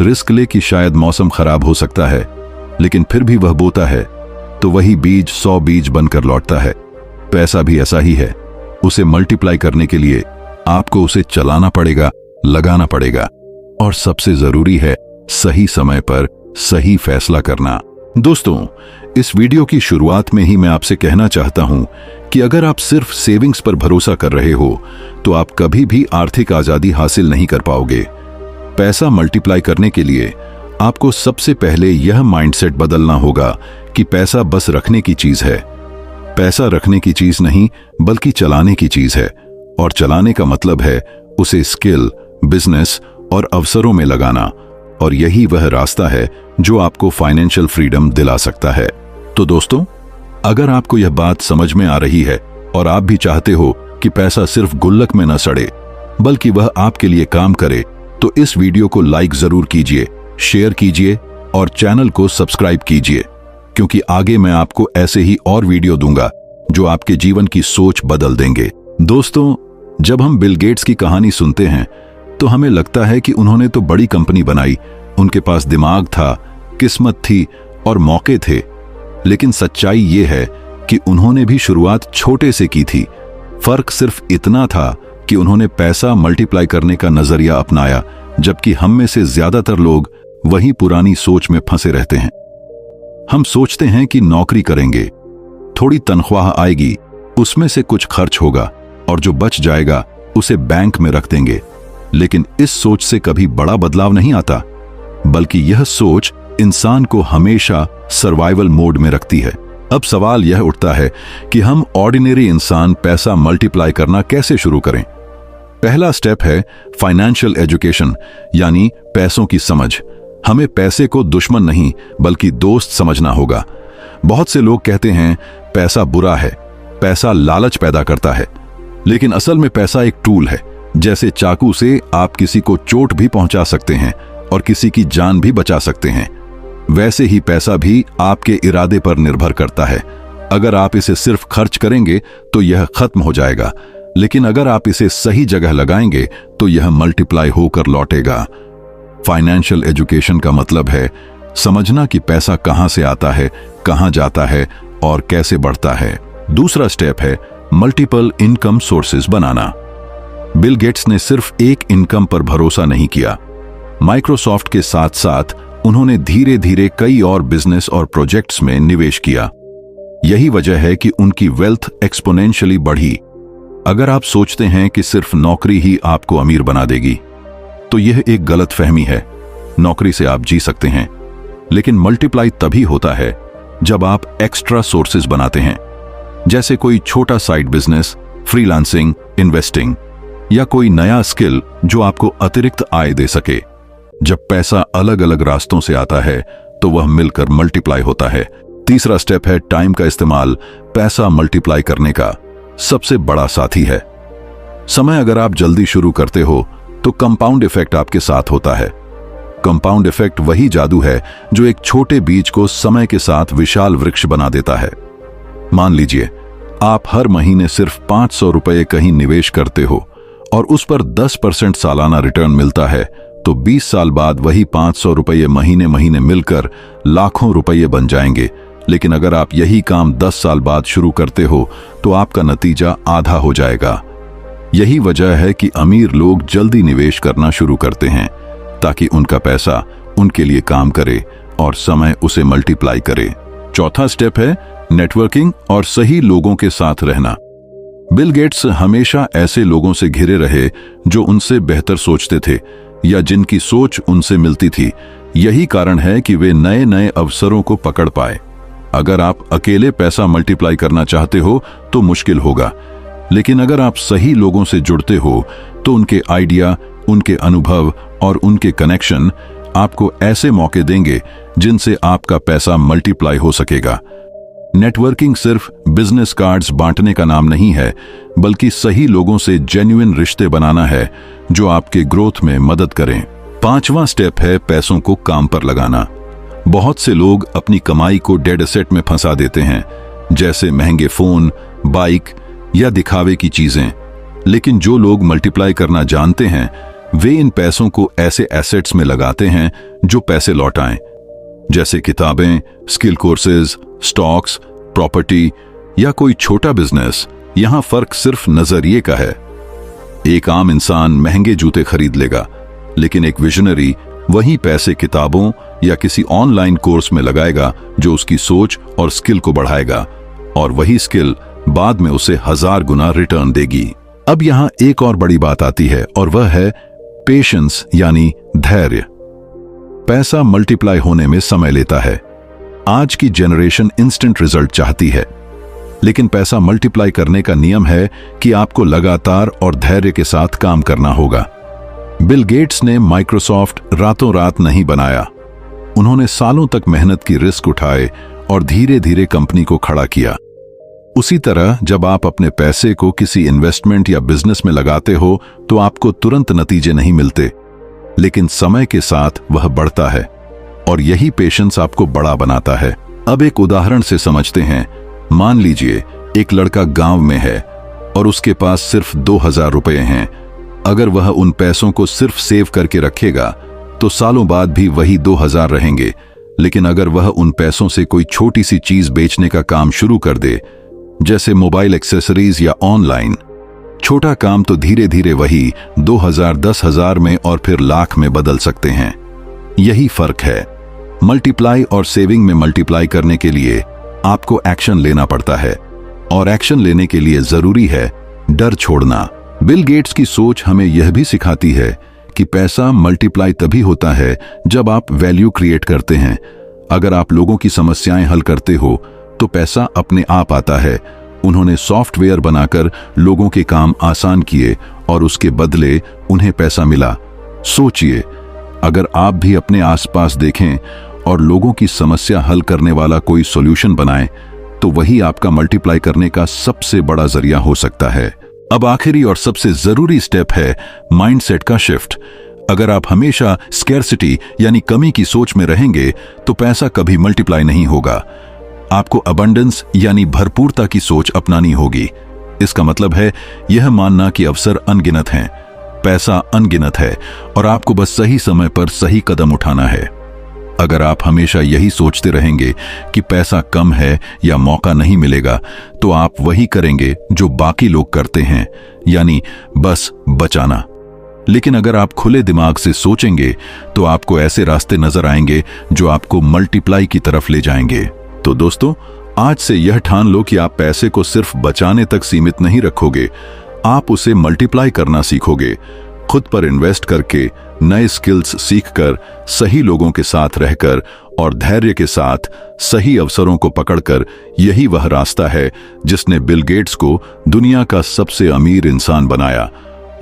Risk ले कि शायद मौसम खराब हो सकता है, लेकिन फिर भी वह बोता है तो वही बीज 100 बीज बनकर लौटता है। पैसा भी ऐसा ही है। उसे मल्टीप्लाई करने के लिए आपको उसे चलाना पड़ेगा, लगाना पड़ेगा, और सबसे जरूरी है सही समय पर सही फैसला करना। दोस्तों, इस वीडियो की शुरुआत में ही मैं आपसे कहना चाहता हूं कि अगर आप सिर्फ सेविंग्स पर भरोसा कर रहे हो तो आप कभी भी आर्थिक आजादी हासिल नहीं कर पाओगे। पैसा मल्टीप्लाई करने के लिए आपको सबसे पहले यह माइंडसेट बदलना होगा कि पैसा बस रखने की चीज है। पैसा रखने की चीज नहीं, बल्कि चलाने की चीज है, और चलाने का मतलब है उसे स्किल, बिजनेस और अवसरों में लगाना, और यही वह रास्ता है जो आपको फाइनेंशियल फ्रीडम दिला सकता है। तो दोस्तों, अगर आपको यह बात समझ में आ रही है और आप भी चाहते हो कि पैसा सिर्फ गुल्लक में न सड़े बल्कि वह आपके लिए काम करे, तो इस वीडियो को लाइक जरूर कीजिए, शेयर कीजिए और चैनल को सब्सक्राइब कीजिए, क्योंकि आगे मैं आपको ऐसे ही और वीडियो दूंगा जो आपके जीवन की सोच बदल देंगे। दोस्तों, जब हम बिल गेट्स की कहानी सुनते हैं तो हमें लगता है कि उन्होंने तो बड़ी कंपनी बनाई, उनके पास दिमाग था, किस्मत थी और मौके थे। लेकिन सच्चाई ये है कि उन्होंने भी शुरुआत छोटे से की थी। फर्क सिर्फ इतना था कि उन्होंने पैसा मल्टीप्लाई करने का नजरिया अपनाया, जबकि हम में से ज्यादातर लोग वही पुरानी सोच में फंसे रहते हैं। हम सोचते हैं कि नौकरी करेंगे, थोड़ी तनख्वाह आएगी, उसमें से कुछ खर्च होगा और जो बच जाएगा उसे बैंक में रख देंगे। लेकिन इस सोच से कभी बड़ा बदलाव नहीं आता, बल्कि यह सोच इंसान को हमेशा सर्वाइवल मोड में रखती है। अब सवाल यह उठता है कि हम ऑर्डिनरी इंसान पैसा मल्टीप्लाई करना कैसे शुरू करें। पहला स्टेप है फाइनेंशियल एजुकेशन, यानी पैसों की समझ। हमें पैसे को दुश्मन नहीं बल्कि दोस्त समझना होगा। बहुत से लोग कहते हैं पैसा बुरा है, पैसा लालच पैदा करता है, लेकिन असल में पैसा एक टूल है। जैसे चाकू से आप किसी को चोट भी पहुंचा सकते हैं और किसी की जान भी बचा सकते हैं, वैसे ही पैसा भी आपके इरादे पर निर्भर करता है। अगर आप इसे सिर्फ खर्च करेंगे तो यह खत्म हो जाएगा, लेकिन अगर आप इसे सही जगह लगाएंगे तो यह मल्टीप्लाई होकर लौटेगा। फाइनेंशियल एजुकेशन का मतलब है समझना कि पैसा कहां से आता है, कहां जाता है और कैसे बढ़ता है। दूसरा स्टेप है मल्टीपल इनकम सोर्सेज बनाना। बिल गेट्स ने सिर्फ एक इनकम पर भरोसा नहीं किया। माइक्रोसॉफ्ट के साथ साथ उन्होंने धीरे धीरे कई और बिजनेस और प्रोजेक्ट्स में निवेश किया। यही वजह है कि उनकी वेल्थ एक्सपोनेंशियली बढ़ी। अगर आप सोचते हैं कि सिर्फ नौकरी ही आपको अमीर बना देगी, तो यह एक गलत फहमी है। नौकरी से आप जी सकते हैं, लेकिन मल्टीप्लाई तभी होता है जब आप एक्स्ट्रा सोर्सेज बनाते हैं, जैसे कोई छोटा साइड बिजनेस, फ्रीलांसिंग, इन्वेस्टिंग या कोई नया स्किल जो आपको अतिरिक्त आय दे सके। जब पैसा अलग अलग रास्तों से आता है तो वह मिलकर मल्टीप्लाई होता है। तीसरा स्टेप है टाइम का इस्तेमाल। पैसा मल्टीप्लाई करने का सबसे बड़ा साथी है समय। अगर आप जल्दी शुरू करते हो तो कंपाउंड इफेक्ट आपके साथ होता है। कंपाउंड इफेक्ट वही जादू है जो एक छोटे बीज को समय के साथ विशाल वृक्ष बना देता है। मान लीजिए आप हर महीने सिर्फ 500 रुपये कहीं निवेश करते हो और उस पर 10% सालाना रिटर्न मिलता है, तो 20 साल बाद वही 500 रुपये महीने महीने मिलकर लाखों रुपये बन जाएंगे। लेकिन अगर आप यही काम 10 साल बाद शुरू करते हो तो आपका नतीजा आधा हो जाएगा। यही वजह है कि अमीर लोग जल्दी निवेश करना शुरू करते हैं, ताकि उनका पैसा उनके लिए काम करे और समय उसे मल्टीप्लाई करे। चौथा स्टेप है नेटवर्किंग और सही लोगों के साथ रहना। बिल गेट्स हमेशा ऐसे लोगों से घिरे रहे जो उनसे बेहतर सोचते थे या जिनकी सोच उनसे मिलती थी। यही कारण है कि वे नए नए अवसरों को पकड़ पाए। अगर आप अकेले पैसा मल्टीप्लाई करना चाहते हो तो मुश्किल होगा, लेकिन अगर आप सही लोगों से जुड़ते हो तो उनके आइडिया, उनके अनुभव और उनके कनेक्शन आपको ऐसे मौके देंगे जिनसे आपका पैसा मल्टीप्लाई हो सकेगा। नेटवर्किंग सिर्फ बिजनेस कार्ड्स बांटने का नाम नहीं है, बल्कि सही लोगों से जेन्युइन रिश्ते बनाना है जो आपके ग्रोथ में मदद करें। पांचवा स्टेप है पैसों को काम पर लगाना। बहुत से लोग अपनी कमाई को डेड एसेट में फंसा देते हैं, जैसे महंगे फोन, बाइक या दिखावे की चीजें। लेकिन जो लोग मल्टीप्लाई करना जानते हैं वे इन पैसों को ऐसे एसेट्स में लगाते हैं जो पैसे लौटाएं, जैसे किताबें, स्किल कोर्सेज, स्टॉक्स, प्रॉपर्टी या कोई छोटा बिजनेस। यहां फर्क सिर्फ नजरिए का है। एक आम इंसान महंगे जूते खरीद लेगा, लेकिन एक विजनरी वही पैसे किताबों या किसी ऑनलाइन कोर्स में लगाएगा जो उसकी सोच और स्किल को बढ़ाएगा, और वही स्किल बाद में उसे 1000 गुना रिटर्न देगी। अब यहां एक और बड़ी बात आती है, और वह है पेशेंस यानी धैर्य। पैसा मल्टीप्लाई होने में समय लेता है। आज की जनरेशन इंस्टेंट रिजल्ट चाहती है, लेकिन पैसा मल्टीप्लाई करने का नियम है कि आपको लगातार और धैर्य के साथ काम करना होगा। बिल गेट्स ने माइक्रोसॉफ्ट रातों रात नहीं बनाया। उन्होंने सालों तक मेहनत की रिस्क उठाए और धीरे धीरे कंपनी को खड़ा किया। उसी तरह जब आप अपने पैसे को किसी इन्वेस्टमेंट या बिजनेस में लगाते हो तो आपको तुरंत नतीजे नहीं मिलते, लेकिन समय के साथ वह बढ़ता है, और यही पेशेंस आपको बड़ा बनाता है। अब एक उदाहरण से समझते हैं। मान लीजिए एक लड़का गांव में है और उसके पास सिर्फ 2000 रुपए हैं। अगर वह उन पैसों को सिर्फ सेव करके रखेगा तो सालों बाद भी वही 2000 रहेंगे, लेकिन अगर वह उन पैसों से कोई छोटी सी चीज बेचने का काम शुरू कर दे, जैसे मोबाइल एक्सेसरीज या ऑनलाइन छोटा काम, तो धीरे धीरे वही 2000 10,000 में और फिर लाख में बदल सकते हैं। यही फर्क है। मल्टीप्लाई और सेविंग में मल्टीप्लाई करने के लिए आपको एक्शन लेना पड़ता है, और एक्शन लेने के लिए जरूरी है डर छोड़ना। बिल गेट्स की सोच हमें यह भी सिखाती है कि पैसा मल्टीप्लाई तभी होता है जब आप वैल्यू क्रिएट करते हैं। अगर आप लोगों की समस्याएं हल करते हो तो पैसा अपने आप आता है। उन्होंने सॉफ्टवेयर बनाकर लोगों के काम आसान किए और उसके बदले उन्हें पैसा मिला। सोचिए, अगर आप भी अपने आसपास देखें और लोगों की समस्या हल करने वाला कोई सॉल्यूशन बनाएं, तो वही आपका मल्टीप्लाई करने का सबसे बड़ा जरिया हो सकता है। अब आखिरी और सबसे जरूरी स्टेप है माइंडसेट का शिफ्ट। अगर आप हमेशा स्कैर्सिटी यानी कमी की सोच में रहेंगे तो पैसा कभी मल्टीप्लाई नहीं होगा। आपको अबंडेंस यानी भरपूरता की सोच अपनानी होगी। इसका मतलब है यह मानना कि अवसर अनगिनत हैं, पैसा अनगिनत है, और आपको बस सही समय पर सही कदम उठाना है। अगर आप हमेशा यही सोचते रहेंगे कि पैसा कम है या मौका नहीं मिलेगा, तो आप वही करेंगे जो बाकी लोग करते हैं, यानी बस बचाना। लेकिन अगर आप खुले दिमाग से सोचेंगे तो आपको ऐसे रास्ते नजर आएंगे जो आपको मल्टीप्लाई की तरफ ले जाएंगे। तो दोस्तों, आज से यह ठान लो कि आप पैसे को सिर्फ बचाने तक सीमित नहीं रखोगे, आप उसे मल्टीप्लाई करना सीखोगे। खुद पर इन्वेस्ट करके, नए स्किल्स सीखकर, सही लोगों के साथ रहकर और धैर्य के साथ सही अवसरों को पकड़कर। यही वह रास्ता है जिसने बिल गेट्स को दुनिया का सबसे अमीर इंसान बनाया,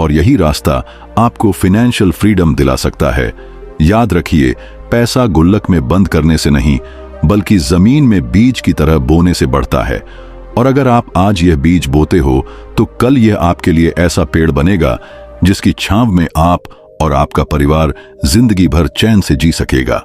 और यही रास्ता आपको फाइनेंशियल फ्रीडम दिला सकता है। याद रखिए, पैसा गुल्लक में बंद करने से नहीं, बल्कि जमीन में बीज की तरह बोने से बढ़ता है। और अगर आप आज यह बीज बोते हो तो कल यह आपके लिए ऐसा पेड़ बनेगा जिसकी छांव में आप और आपका परिवार जिंदगी भर चैन से जी सकेगा।